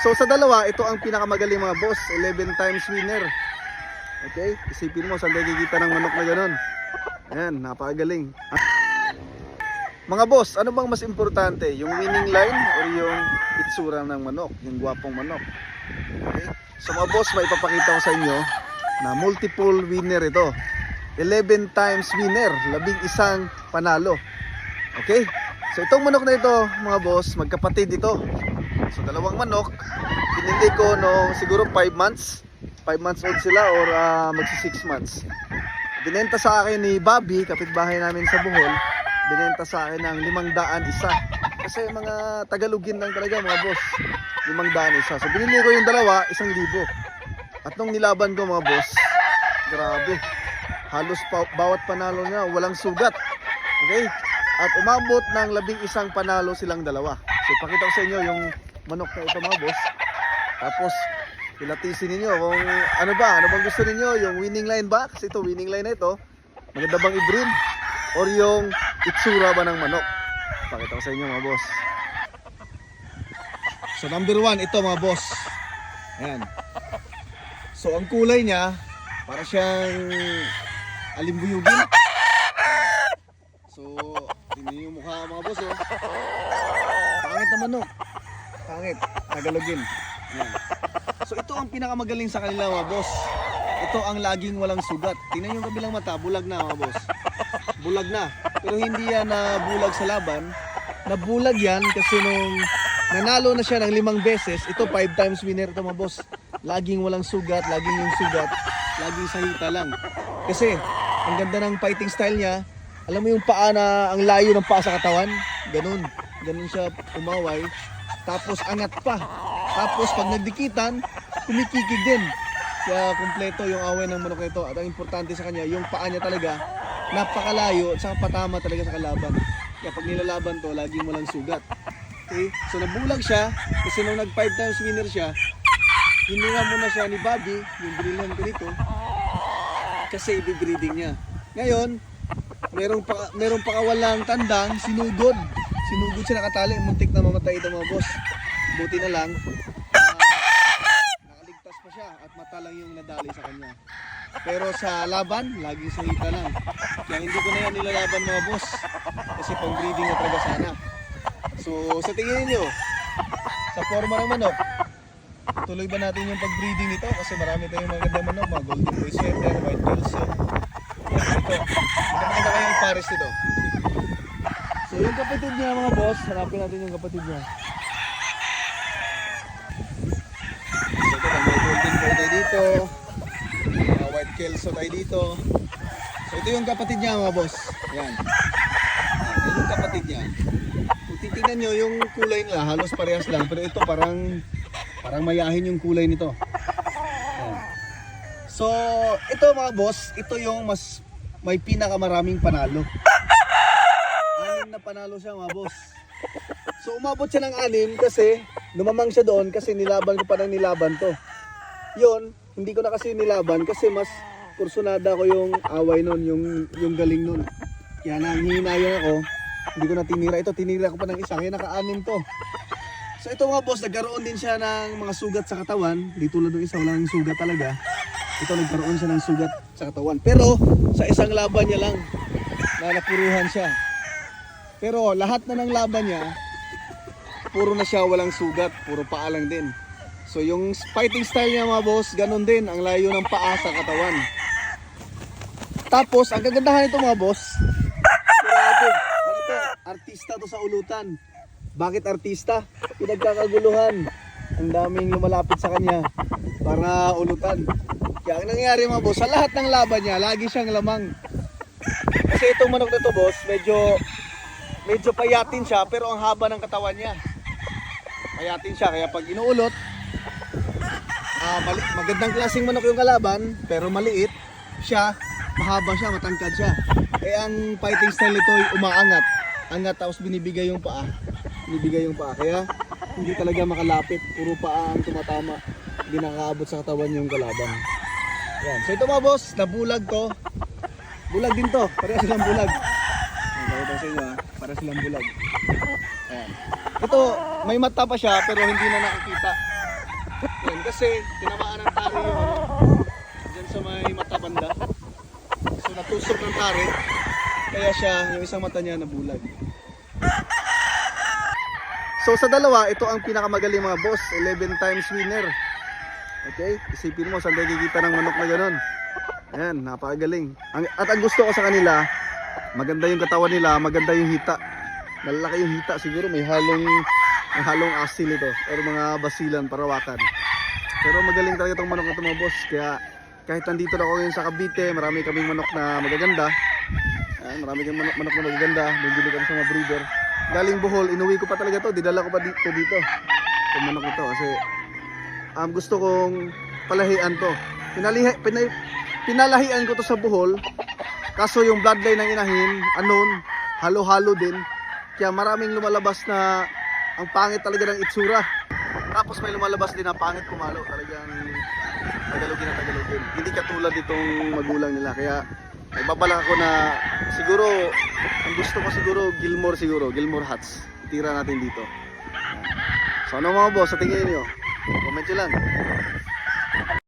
So sa dalawa, ito ang pinakamagaling mga boss, 11 times winner. Okay, isipin mo saan nakikita ng manok na ganun. Ayan, napakagaling. Mga boss, ano bang mas importante? Yung winning line or yung itsura ng manok? Yung gwapong manok? Okay, so mga boss, may ipapakita ko sa inyo na multiple winner ito. 11 times winner, 11 panalo. Okay, so itong manok na ito mga boss, magkapatid ito. So dalawang manok, pinili ko no siguro 5 months. 5 months old sila or magsi 6 months. Binenta sa akin ni Bobby, kapitbahay namin sa Bohol. Binenta sa akin ng 500 isa. Kasi mga Tagalogin lang talaga mga boss. 500 isa. So binili ko yung dalawa, 1,000. At nung nilaban ko mga boss, grabe. Halos bawat panalo niya walang sugat. Okay? At umabot ng 11 panalo silang dalawa. So pakita ko sa inyo yung manok na ito mga boss. Tapos pilatisin ninyo kung ano bang gusto ninyo, yung winning line ba? Kasi ito winning line na ito. Maganda bang i-breed or yung itsura ba ng manok? Pakita ko sa inyo mga boss. So number 1 ito mga boss. Ayan. So ang kulay niya para siyang alimbuyugin. So tingnan niyo yung mukha mga boss oh. Pangit na manok. Pangit, Tagalogin. Ayan. So ito ang pinakamagaling sa kanila mga boss. Ito ang laging walang sugat. Tingnan yung kabilang mata, bulag na mga boss. Bulag na. Pero hindi yan bulag sa laban. Nabulag yan kasi nung nanalo na siya ng 5 beses, ito 5 times winner ito mga boss. Laging walang sugat, laging yung sugat, laging sa hita lang. Kasi ang ganda ng fighting style niya. Alam mo yung paa na ang layo ng paa sa katawan? Ganun. Ganun siya umaway. Tapos angat pa. Tapos pag nagdikitan, kumikikig din. Kaya kumpleto yung away ng manok nito. At ang importante sa kanya, yung paa niya talaga napakalayo at saka patama talaga sa kalaban. Kaya pag nilalaban to, laging walang sugat. Okay? So nabulag siya kasi nung nag 5 times winner siya, hininga muna siya ni Bobby, yung binilan ko dito, kasi i-breeding niya. Ngayon, merong pakawalang tandang, sinugod. Sinugod siya nakatali, muntik na mamatay ito mga boss. Buti na lang, nakaligtas pa siya at mata lang yung nadali sa kanya. Pero sa laban, laging sa hita lang. Kaya hindi ko na yan nilalaban mga boss. Kasi pang breeding na talaga sana. So sa tingin niyo, sa forma ng manok, tuloy ba natin yung pag-breeding nito? Kasi marami tayong magandang manok, mga golden boy setter, white kelso. Ito, maganda kayong pares nito. So yung kapatid niya mga boss, hanapin natin yung kapatid niya. So ito, may golden boy tayo dito, white kelso tayo dito. So ito yung kapatid niya mga boss. Yan. Yan yung kapatid niya. Kung titignan nyo yung kulay nila, halos parehas lang. Pero ito parang mayahin yung kulay nito. Yan. So ito mga boss, ito yung mas may pinakamaraming panalo. 6 na panalo siya mga boss. So umabot siya ng 6 kasi lumamang siya doon kasi nilaban ko pa ng nilaban to. Yun, hindi ko na kasi nilaban kasi mas kursunada ko yung away nun, yung galing nun. Kaya nanghihinayan ako, hindi ko na tinira. Ito, tinira ko pa ng isa, kaya naka-6 to. So ito mga boss, nagkaroon din siya ng mga sugat sa katawan. Di tulad ng isa, walang sugat talaga. Ito, nagkaroon siya ng sugat sa katawan. Pero sa isang laban niya lang, na napuruhan siya. Pero lahat na ng laban niya, puro na siya walang sugat, puro paa lang din. So yung fighting style niya mga boss, ganun din, ang layo ng paa sa katawan. Tapos, ang kagandahan nito mga boss, grabe, ano to, artista to sa ulutan. Bakit artista? Pinagkakaguluhan. Ang daming lumalapit sa kanya para ulutan. Kaya ang nangyayari mga boss, sa lahat ng laban niya, lagi siyang lamang. Kasi itong manok na to boss, medyo payatin siya, pero ang haba ng katawan niya. Payatin siya, kaya pag inuulot, magandang klaseng manok yung kalaban, pero maliit siya, mahaba siya, matangkad siya. Eh ang fighting style nito ay umaangat. Angat tapos binibigay yung paa. Kaya hindi talaga makalapit, puro paa ang tumatama. Hindi nakakaabot sa katawan yung kalaban. Yan. So ito mga boss, nabulag to. Bulag din to, parehas silang bulag. Pakita sa inyo ha, parehas silang bulag. Ayan. Ito, may mata pa siya pero hindi na nakikita. Yan, kasi tinamaan ng tari yung dyan sa may mata banda. So natusok ng tari, kaya siya, yung isang mata niya nabulag. So sa dalawa, ito ang pinakamagaling mga boss, 11 times winner. Okay, isipin mo, saan tayo kikita ng manok na gano'n? Ayan, napakagaling. At ang gusto ko sa kanila, maganda yung katawan nila, maganda yung hita. Malalaki yung hita, siguro may halong asil ito, or mga basilan, parawakan. Pero magaling talaga itong manok na ito mga boss. Kaya kahit nandito na ako ngayon sa Cavite, marami kaming manok na magaganda. Ayan, marami kaming manok na magaganda, bibili kami sa mga breeder. Galing Bohol, inuwi ko pa talaga to, dinala ko pa dito itong manok ito kasi gusto kong palahian to. Pinalahian ko to sa Bohol, kaso yung bloodline ng inahin, halo-halo din, kaya maraming lumalabas na ang pangit talaga ng itsura. Tapos may lumalabas din na pangit kumalo, talagang tagalogin. Hindi katulad itong magulang nila, kaya nagbabalak ako na siguro, ang gusto ko siguro Gilmore Hats. Tira natin dito. So ano mga boss, sa tingin niyo? Comment nyo lang.